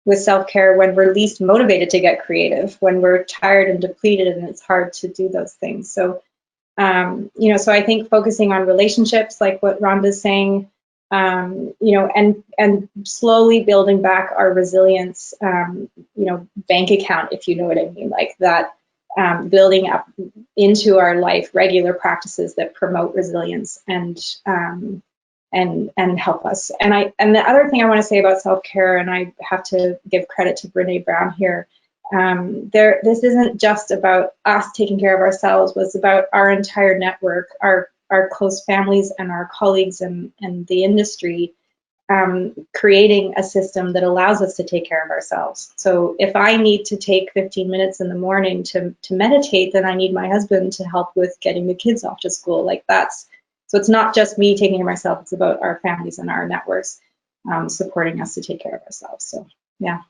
with self-care when we're least motivated to get creative, when we're tired and depleted and it's hard to do those things. So you know, so I think focusing on relationships, like what Rhonda's saying, you know, and slowly building back our resilience, you know, bank account, if you know what I mean, like that, building up into our life regular practices that promote resilience and help us. And the other thing I want to say about self-care, and I have to give credit to Brene Brown here. This isn't just about us taking care of ourselves, but it's about our entire network, our close families and our colleagues and the industry, creating a system that allows us to take care of ourselves. So if I need to take 15 minutes in the morning to meditate, then I need my husband to help with getting the kids off to school. Like so it's not just me taking care of myself, it's about our families and our networks supporting us to take care of ourselves. So yeah.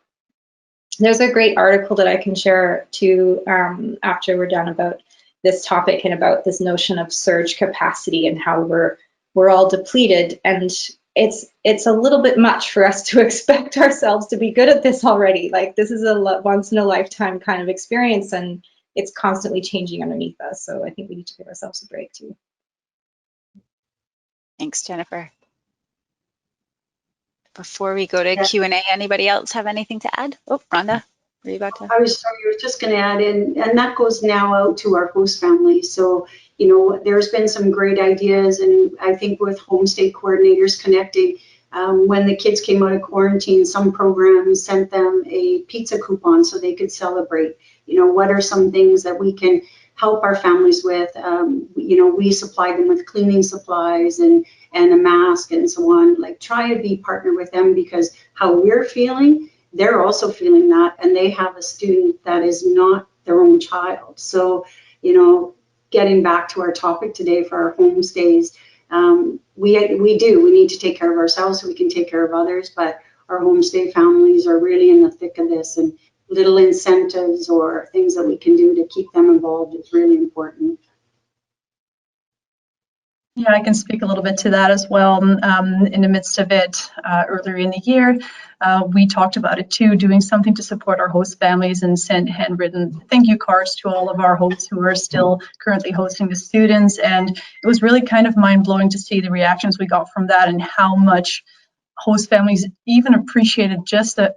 There's a great article that I can share too after we're done about this topic and about this notion of surge capacity and how we're all depleted, and it's a little bit much for us to expect ourselves to be good at this already. Like, this is a once in a lifetime kind of experience, and it's constantly changing underneath us. So I think we need to give ourselves a break too. Thanks, Jennifer. Before we go to Q&A, anybody else have anything to add? Oh, Rhonda, were you about to? I was just going to add in, and that goes now out to our host families. So, you know, there's been some great ideas, and I think with homestay coordinators connecting, when the kids came out of quarantine, some programs sent them a pizza coupon so they could celebrate. You know, what are some things that we can help our families with? You know, we supplied them with cleaning supplies and a mask and so on. Like, try to be partner with them, because how we're feeling, they're also feeling that, and they have a student that is not their own child. So, you know, getting back to our topic today for our homestays, we need to take care of ourselves so we can take care of others, but our homestay families are really in the thick of this, and little incentives or things that we can do to keep them involved is really important. Yeah, I can speak a little bit to that as well. In the midst of it, earlier in the year, we talked about it too, doing something to support our host families and sent handwritten thank you cards to all of our hosts who are still currently hosting the students. And it was really kind of mind-blowing to see the reactions we got from that, and how much host families even appreciated just a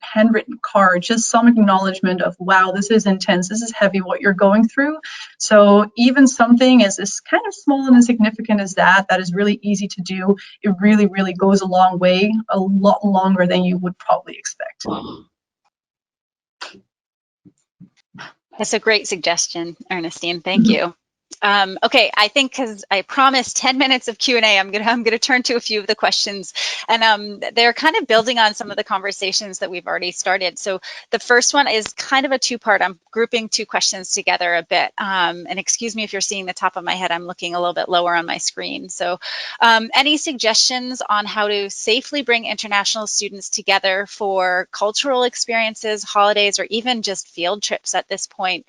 handwritten card, just some acknowledgement of, wow, this is intense, this is heavy what you're going through. So even something as kind of small and insignificant as that is really easy to do, it really, really goes a long way, a lot longer than you would probably expect. That's a great suggestion, Ernestine. Thank you. Okay, I think because I promised 10 minutes of Q&A, I'm gonna turn to a few of the questions, and they're kind of building on some of the conversations that we've already started. So the first one is kind of a two-part. I'm grouping two questions together a bit, and excuse me if you're seeing the top of my head. I'm looking a little bit lower on my screen. So any suggestions on how to safely bring international students together for cultural experiences, holidays, or even just field trips at this point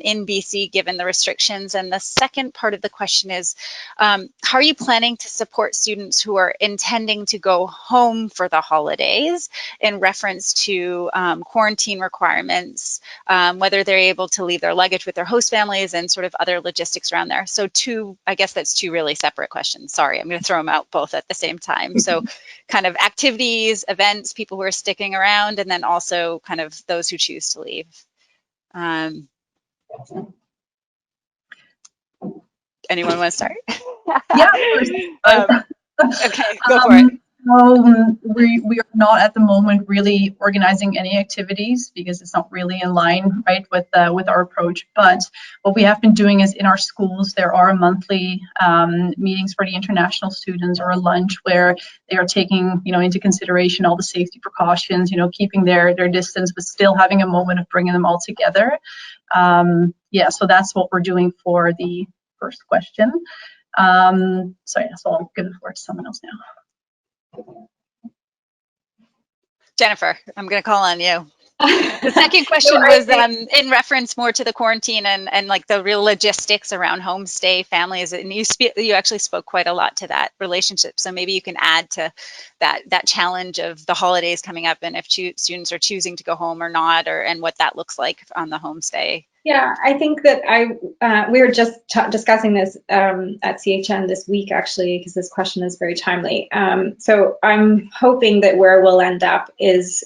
in BC, given the restrictions? And the second part of the question is, how are you planning to support students who are intending to go home for the holidays in reference to quarantine requirements, whether they're able to leave their luggage with their host families and sort of other logistics around there? So I guess that's two really separate questions. Sorry, I'm going to throw them out both at the same time. So kind of activities, events, people who are sticking around, and then also kind of those who choose to leave. Anyone want to start? Yeah, of course. Okay, go for it. We are not at the moment really organizing any activities because it's not really in line, right, with our approach. But what we have been doing is in our schools there are monthly meetings for the international students, or a lunch where they are taking into consideration all the safety precautions, keeping their distance, but still having a moment of bringing them all together. Yeah, so that's what we're doing for the first question. Sorry, so I'll give the floor to someone else now. Jennifer, I'm going to call on you. The second question was in reference more to the quarantine and like the real logistics around homestay families, and you actually spoke quite a lot to that relationship. So maybe you can add to that challenge of the holidays coming up, and if students are choosing to go home or not, and what that looks like on the homestay. Yeah, I think that we were just discussing this at CHN this week, actually, because this question is very timely. So I'm hoping that where we'll end up is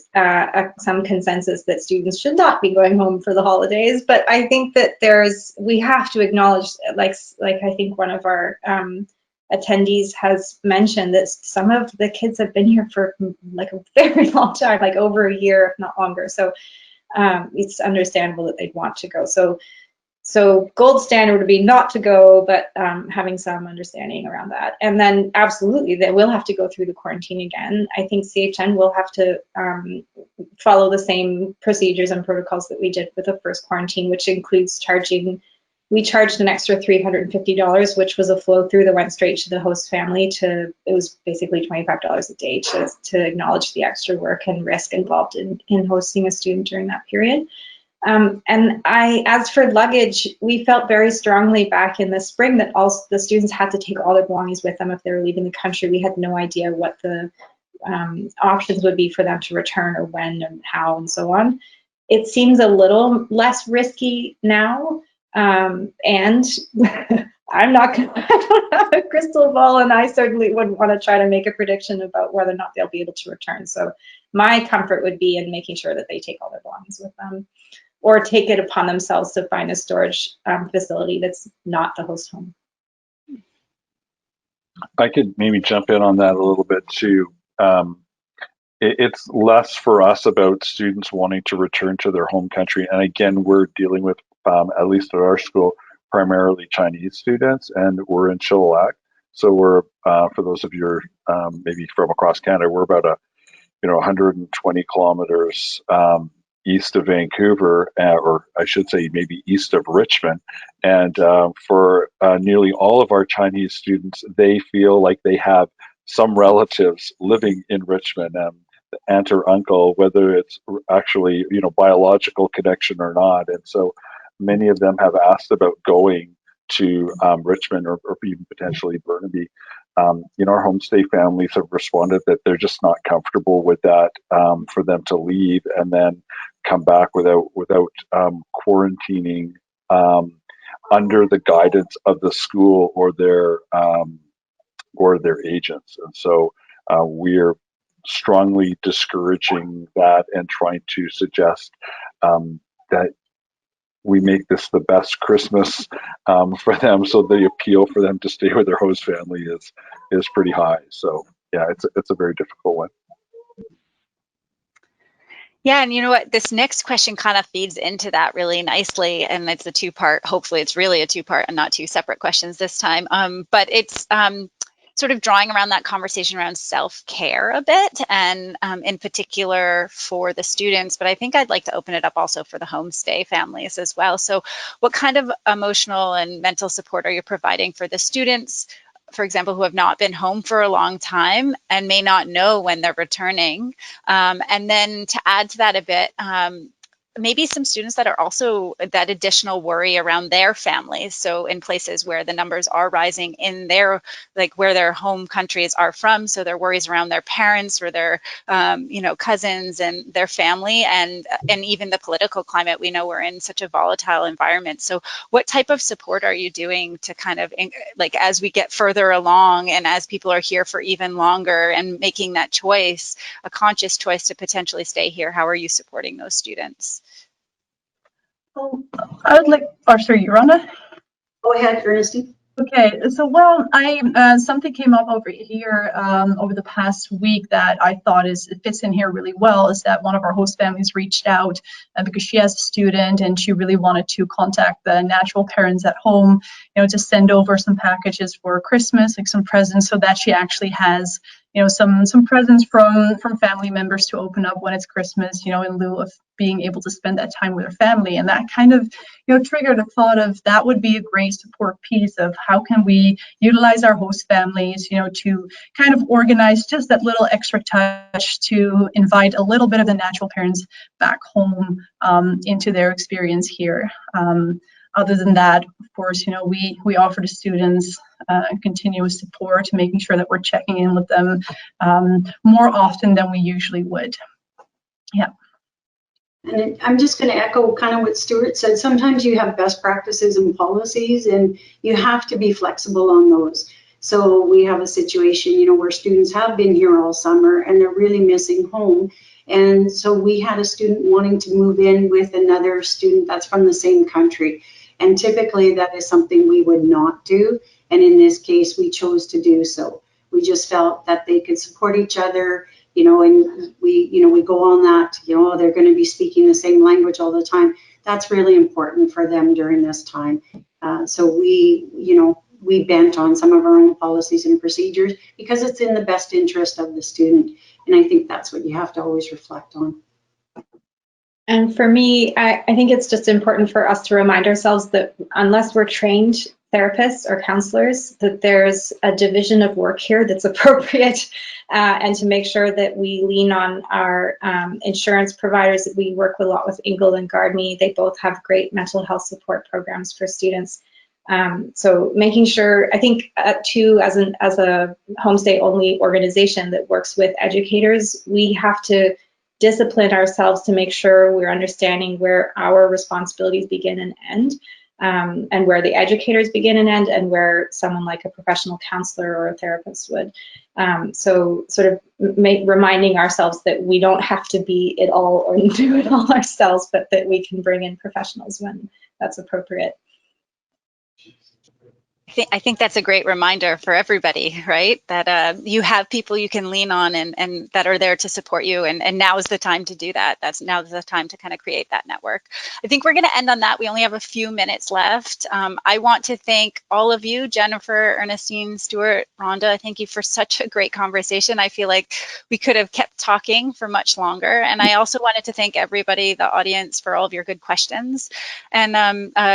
some consensus that students should not be going home for the holidays. But I think that we have to acknowledge, like I think one of our attendees has mentioned, that some of the kids have been here for like a very long time, like over a year, if not longer. So it's understandable that they'd want to go. So gold standard would be not to go, but having some understanding around that. And then absolutely, they will have to go through the quarantine again. I think CHN will have to follow the same procedures and protocols that we did with the first quarantine, which includes we charged an extra $350, which was a flow through that went straight to the host family. It was basically $25 a day to acknowledge the extra work and risk involved in hosting a student during that period. And as for luggage, we felt very strongly back in the spring that also the students had to take all their belongings with them if they were leaving the country. We had no idea what the options would be for them to return, or when and how and so on. It seems a little less risky now. And I don't have a crystal ball, and I certainly wouldn't want to try to make a prediction about whether or not they'll be able to return. So my comfort would be in making sure that they take all their belongings with them, or take it upon themselves to find a storage facility that's not the host home. I could maybe jump in on that a little bit too. It's less for us about students wanting to return to their home country. And again, we're dealing with, at least at our school, primarily Chinese students, and we're in Chilliwack. So we're, for those of you maybe from across Canada, we're about 120 kilometers east of Vancouver, or I should say maybe east of Richmond. And for nearly all of our Chinese students, they feel like they have some relatives living in Richmond, aunt or uncle, whether it's actually biological connection or not. And so many of them have asked about going to Richmond, or even potentially Burnaby. Our homestay families have responded that they're just not comfortable with that, for them to leave and then come back without quarantining under the guidance of the school or their agents. And so we're strongly discouraging that and trying to suggest that we make this the best Christmas for them, so the appeal for them to stay with their host family is pretty high. So yeah, it's a very difficult one. Yeah, and you know what? This next question kind of feeds into that really nicely, and it's a two-part. Hopefully, it's really a two-part and not two separate questions this time. But it's sort of drawing around that conversation around self-care a bit, and in particular for the students, but I think I'd like to open it up also for the homestay families as well. So what kind of emotional and mental support are you providing for the students, for example, who have not been home for a long time and may not know when they're returning? And then to add to that a bit, maybe some students that are also that additional worry around their families. So in places where the numbers are rising in their, like where their home countries are from. So their worries around their parents or their, cousins and their family, and even the political climate. We know we're in such a volatile environment. So what type of support are you doing to kind of, like, as we get further along and as people are here for even longer and making that choice, a conscious choice to potentially stay here, how are you supporting those students? Oh, I would like, or sorry, Rhonda? Go ahead, Ernestine. Okay, so well, something came up over here over the past week that I thought it fits in here really well, is that one of our host families reached out because she has a student and she really wanted to contact the natural parents at home, to send over some packages for Christmas, like some presents, so that she actually has, some presents from family members to open up when it's Christmas, in lieu of being able to spend that time with her family. And that kind of, triggered a thought of that would be a great support piece of how can we utilize our host families, to kind of organize just that little extra touch to invite a little bit of the natural parents back home into their experience here. Other than that, of course, we offer the students continuous support, making sure that we're checking in with them more often than we usually would. Yeah. And I'm just going to echo kind of what Stuart said. Sometimes you have best practices and policies, and you have to be flexible on those. So we have a situation, where students have been here all summer and they're really missing home. And so we had a student wanting to move in with another student that's from the same country. And typically that is something we would not do. And in this case, we chose to do so. We just felt that they could support each other, and we go on that, they're going to be speaking the same language all the time. That's really important for them during this time. So we bent on some of our own policies and procedures because it's in the best interest of the student. And I think that's what you have to always reflect on. And for me, I think it's just important for us to remind ourselves that unless we're trained therapists or counselors, that there's a division of work here that's appropriate, and to make sure that we lean on our insurance providers. We work a lot with Ingle and Gardney. They both have great mental health support programs for students. So making sure, I think too, as a homestay only organization that works with educators, we have to discipline ourselves to make sure we're understanding where our responsibilities begin and end, and where the educators begin and end, and where someone like a professional counselor or a therapist would. So sort of reminding ourselves that we don't have to be it all or do it all ourselves, but that we can bring in professionals when that's appropriate. I think that's a great reminder for everybody, right? That you have people you can lean on and that are there to support you. And now is the time to do that. Now is the time to kind of create that network. I think we're going to end on that. We only have a few minutes left. I want to thank all of you, Jennifer, Ernestine, Stuart, Rhonda. Thank you for such a great conversation. I feel like we could have kept talking for much longer. And I also wanted to thank everybody, the audience, for all of your good questions. And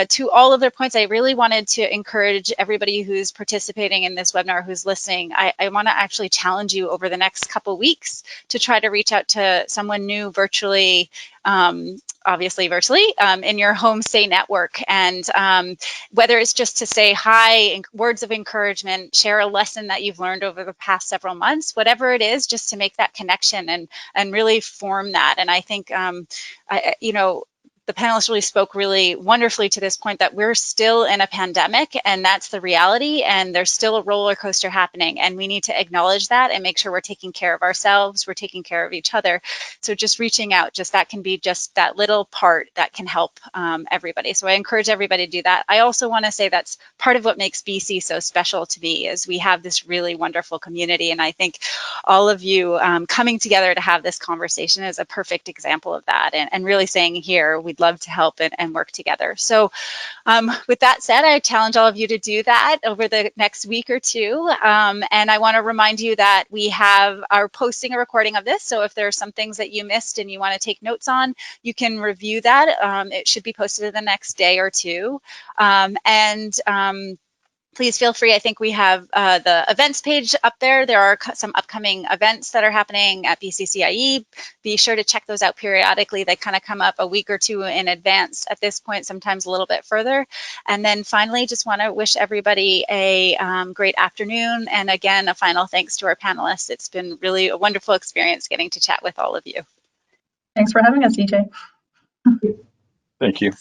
to all of their points, I really wanted to encourage everybody who's participating in this webinar, who's listening. I want to actually challenge you over the next couple weeks to try to reach out to someone new virtually, obviously virtually, in your homestay network. And whether it's just to say hi, words of encouragement, share a lesson that you've learned over the past several months, whatever it is, just to make that connection and really form that. And I think, the panelists really spoke really wonderfully to this point that we're still in a pandemic, and that's the reality, and there's still a roller coaster happening, and we need to acknowledge that and make sure we're taking care of ourselves, we're taking care of each other. So just reaching out, that can be just that little part that can help everybody. So I encourage everybody to do that. I also want to say that's part of what makes BC so special to me, is we have this really wonderful community, and I think all of you coming together to have this conversation is a perfect example of that, and really saying here, we'd love to help and work together. So with that said, I challenge all of you to do that over the next week or two. And I want to remind you that we are posting a recording of this. So if there are some things that you missed and you want to take notes on, you can review that. It should be posted in the next day or two. Please feel free. I think we have the events page up there. There are some upcoming events that are happening at BCCIE. Be sure to check those out periodically. They kind of come up a week or two in advance at this point, sometimes a little bit further. And then finally, just want to wish everybody a great afternoon. And again, a final thanks to our panelists. It's been really a wonderful experience getting to chat with all of you. Thanks for having us, EJ. Thank you.